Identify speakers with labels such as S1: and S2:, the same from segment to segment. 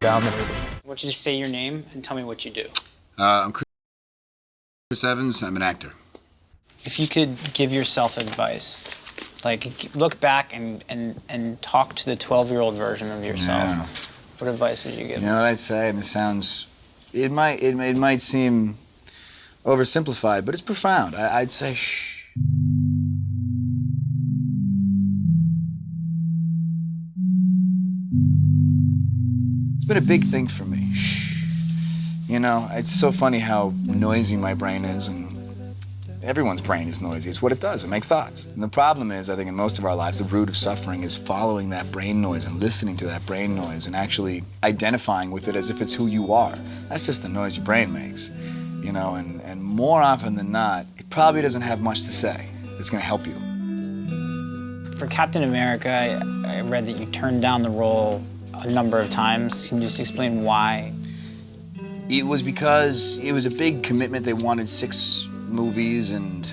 S1: down there.
S2: I want you to say your name and tell me what you do.
S3: I'm Chris Evans. I'm an actor.
S2: If you could give yourself advice, like look back and talk to the 12-year-old version of yourself,
S3: Yeah.
S2: what advice would you give?
S3: You know what I'd say, and it might seem oversimplified, but it's profound. I'd say shh. It's been a big thing for me. Shh. You know, it's so funny how noisy my brain is, and everyone's brain is noisy. It's what it does. It makes thoughts. And the problem is, I think in most of our lives, the root of suffering is following that brain noise and listening to that brain noise and actually identifying with it as if it's who you are. That's just the noise your brain makes, you know, and more often than not, it probably doesn't have much to say that's going to help you.
S2: For Captain America, I read that you turned down the role a number of times. Can you just explain why?
S3: It was because it was a big commitment. They wanted 6 movies, and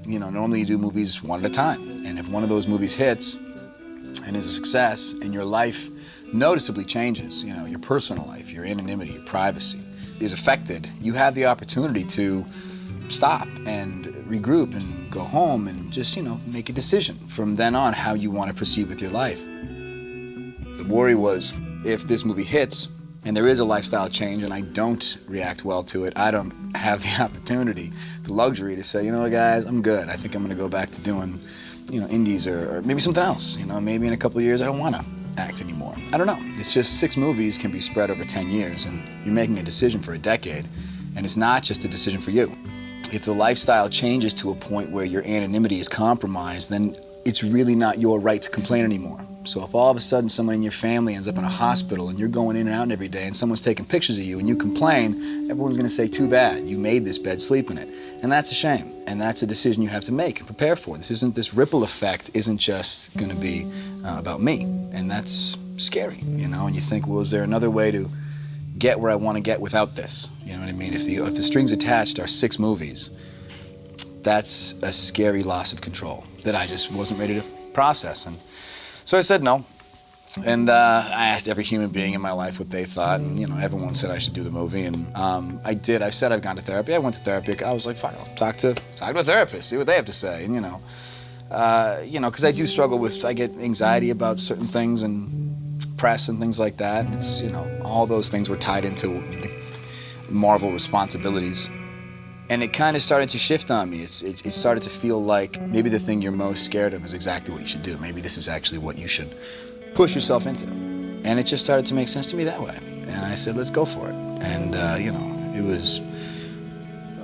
S3: you know, normally you do movies one at a time. And if one of those movies hits and is a success, and your life noticeably changes, you know, your personal life, your anonymity, your privacy is affected, you have the opportunity to stop and regroup and go home and just, you know, make a decision from then on how you want to proceed with your life. The worry was, if this movie hits and there is a lifestyle change and I don't react well to it, I don't have the opportunity, the luxury to say, you know what, guys, I'm good. I think I'm going to go back to doing, you know, indies or maybe something else. You know, maybe in a couple of years I don't want to act anymore. I don't know. It's just 6 movies can be spread over 10 years, and you're making a decision for a decade, and it's not just a decision for you. If the lifestyle changes to a point where your anonymity is compromised, then it's really not your right to complain anymore. So if all of a sudden someone in your family ends up in a hospital and you're going in and out every day and someone's taking pictures of you and you complain, everyone's going to say, too bad, you made this bed, sleep in it. And that's a shame. And that's a decision you have to make and prepare for. This ripple effect isn't just going to be about me. And that's scary, you know, and you think, well, is there another way to get where I want to get without this? You know what I mean? If the strings attached are 6 movies, that's a scary loss of control that I just wasn't ready to process. And so I said no. And I asked every human being in my life what they thought, and you know, everyone said I should do the movie, and I did. I said I've gone to therapy. I went to therapy. I was like, fine, I'll talk to a therapist, see what they have to say, and you know, because I do struggle with, I get anxiety about certain things and press and things like that. And it's, you know, all those things were tied into the Marvel responsibilities. And it kind of started to shift on me. It started to feel like maybe the thing you're most scared of is exactly what you should do. Maybe this is actually what you should push yourself into. And it just started to make sense to me that way. And I said, let's go for it. And, you know, it was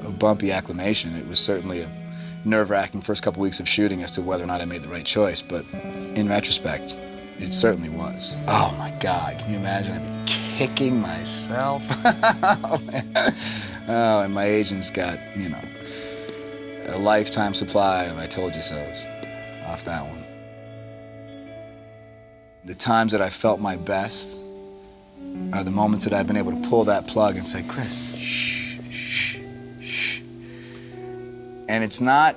S3: a bumpy acclimation. It was certainly a nerve-wracking first couple weeks of shooting as to whether or not I made the right choice. But in retrospect, it certainly was. Oh, my God. Can you imagine? I'd be kicking myself. Oh, man. Oh, and my agent's got, you know, a lifetime supply of I told you so's off that one. The times that I felt my best are the moments that I've been able to pull that plug and say, Chris, shh, shh, shh. And it's not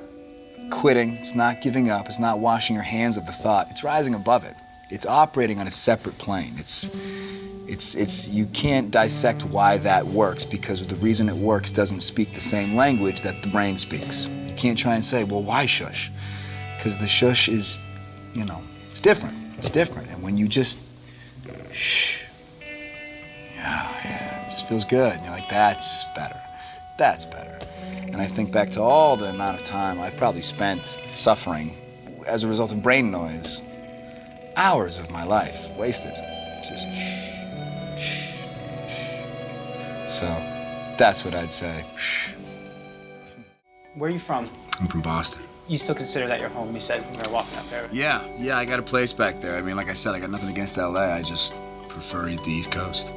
S3: quitting, it's not giving up, it's not washing your hands of the thought, it's rising above it. It's operating on a separate plane. You can't dissect why that works, because the reason it works doesn't speak the same language that the brain speaks. You can't try and say, well, why shush? Because the shush is, you know, it's different. It's different. And when you just shh, yeah, it just feels good. And you're like, that's better. That's better. And I think back to all the amount of time I've probably spent suffering as a result of brain noise. Hours of my life wasted. Just shh. So that's what I'd say.
S2: Where are you from?
S3: I'm from Boston.
S2: You still consider that your home, you said when you were walking up there?
S3: Yeah, I got a place back there. I mean, like I said, I got nothing against LA. I just prefer the East Coast.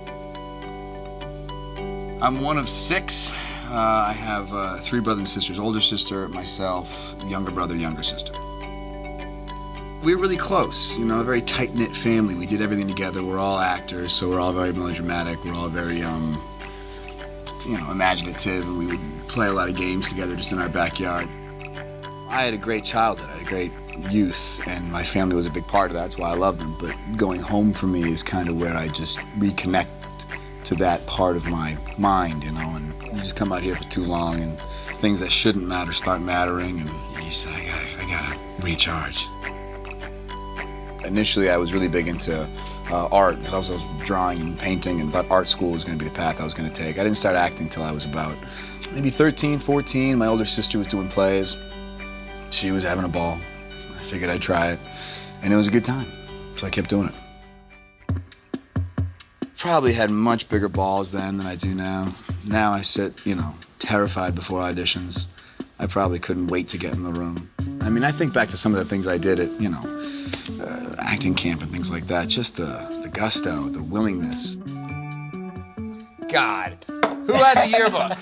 S3: I'm one of 6. I have 3 brothers and sisters. Older sister, myself, younger brother, younger sister. We were really close, you know, a very tight-knit family. We did everything together. We're all actors, so we're all very melodramatic. We're all very, you know, imaginative, and we would play a lot of games together just in our backyard. I had a great childhood. I had a great youth, and my family was a big part of that. That's why I love them. But going home for me is kind of where I just reconnect to that part of my mind, you know, and you just come out here for too long and things that shouldn't matter start mattering, and you say, I gotta recharge. Initially, I was really big into art. I was drawing and painting and thought art school was gonna be the path I was gonna take. I didn't start acting until I was about maybe 13, 14. My older sister was doing plays. She was having a ball. I figured I'd try it, and it was a good time, so I kept doing it. Probably had much bigger balls then than I do now. Now I sit, you know, terrified before auditions. I probably couldn't wait to get in the room. I mean, I think back to some of the things I did at, you know, acting camp and things like that. Just the gusto, the willingness. God, who has a yearbook?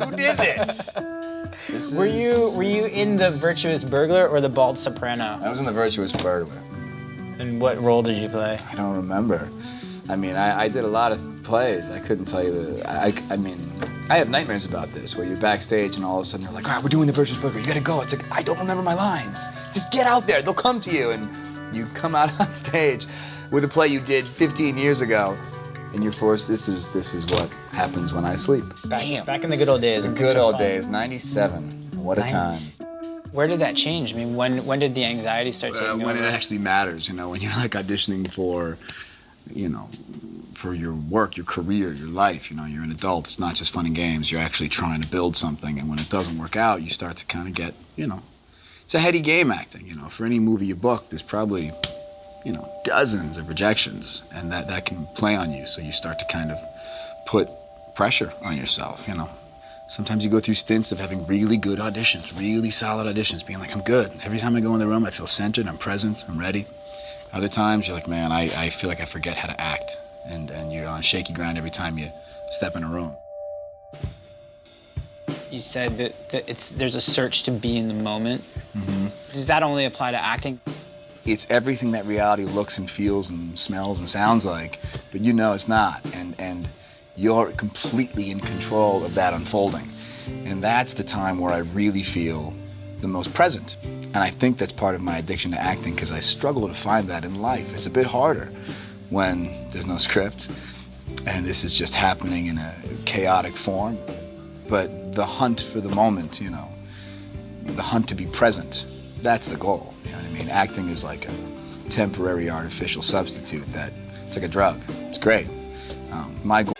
S3: Who did this?
S2: Were you in The Virtuous Burglar or The Bald Soprano?
S3: I was in The Virtuous Burglar.
S2: And what role did you play?
S3: I don't remember. I mean, I did a lot of plays. I couldn't tell you the. I mean, I have nightmares about this, where you're backstage and all of a sudden you're like, all right, we're doing The Virtuous Burglar. You gotta go. It's like, I don't remember my lines. Just get out there. They'll come to you. And you come out on stage with a play you did 15 years ago, and you're forced. This is what happens when I sleep.
S2: Back in the good old days.
S3: The good old days. '97. What a time.
S2: Where did that change? I mean, when did the anxiety start taking over?
S3: When it actually matters, you know, when you're like auditioning for, you know, for your work, your career, your life, you know, you're an adult. It's not just fun and games. You're actually trying to build something, and when it doesn't work out, you start to kind of get, you know, it's a heady game acting, you know. For any movie you book, there's probably, you know, dozens of rejections, and that can play on you, so you start to kind of put pressure on yourself, you know. Sometimes you go through stints of having really good auditions, really solid auditions, being like, I'm good. Every time I go in the room, I feel centered, I'm present, I'm ready. Other times, you're like, man, I feel like I forget how to act. And you're on shaky ground every time you step in a room.
S2: You said that there's a search to be in the moment. Mm-hmm. Does that only apply to acting?
S3: It's everything that reality looks and feels and smells and sounds like, but you know it's not. And you're completely in control of that unfolding. And that's the time where I really feel the most present. And I think that's part of my addiction to acting, because I struggle to find that in life. It's a bit harder when there's no script and this is just happening in a chaotic form. But the hunt for the moment, you know, the hunt to be present, that's the goal. You know what I mean? Acting is like a temporary artificial substitute it's like a drug. It's great. My goal